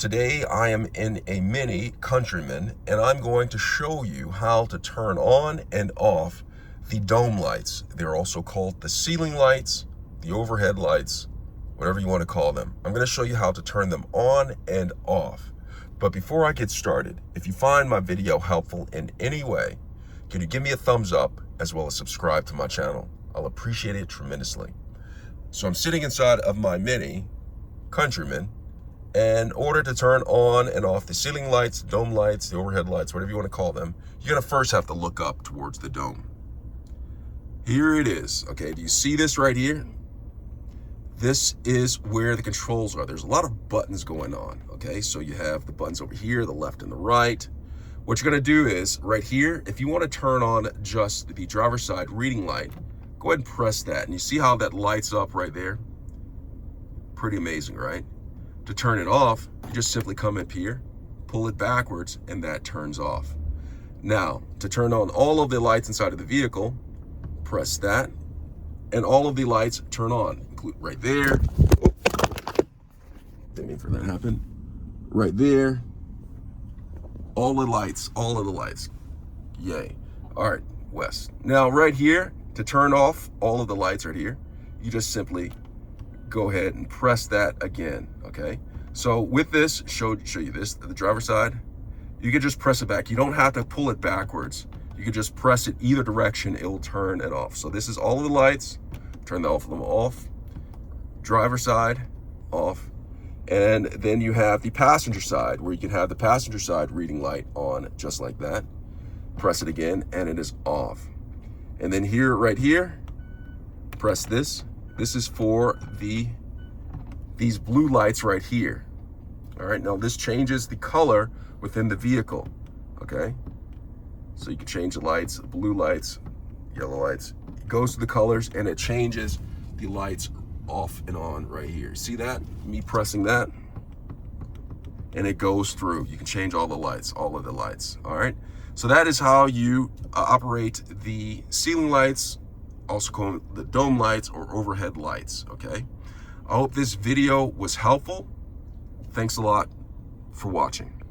Today I am in a Mini Countryman and I'm going to show you how to turn on and off the dome lights. They're also called the ceiling lights, the overhead lights, whatever you want to call them. I'm going to show you how to turn them on and off. But before I get started, if you find my video helpful in any way, can you give me a thumbs up as well as subscribe to my channel? I'll appreciate it tremendously. So I'm sitting inside of my Mini Countryman. And in order to turn on and off the ceiling lights, dome lights, the overhead lights, whatever you want to call them, you're going to first have to look up towards the dome. Here it is. Okay, do you see this right here? This is where the controls are. There's a lot of buttons going on. Okay, so you have the buttons over here, the left and the right. What you're going to do is right here, if you want to turn on just the driver's side reading light, go ahead and press that. And you see how that lights up right there? Pretty amazing, right? To turn it off, you just simply come up here, pull it backwards, and that turns off. Now, to turn on all of the lights inside of the vehicle, press that, and all of the lights turn on. Right there. Didn't mean for that to happen. Right there. All of the lights. Yay. All right, Wes. Now, right here, to turn off all of the lights right here, you just simply go ahead and press that again, okay? So with this, show you this, the driver's side, you can just press it back. You don't have to pull it backwards. You can just press it either direction, it will turn it off. So this is all of the lights, turn all of them off, driver's side, off, and then you have the passenger side where you can have the passenger side reading light on just like that. Press it again and it is off. And then here, right here, press this. This is for these blue lights right here. All right, now this changes the color within the vehicle, okay? So you can change the lights, blue lights, yellow lights. It goes to the colors and it changes the lights off and on right here. See that? Me pressing that and it goes through. You can change all the lights, all of the lights, all right? So that is how you operate the ceiling lights, also called the dome lights or overhead lights, okay? I hope this video was helpful. Thanks a lot for watching.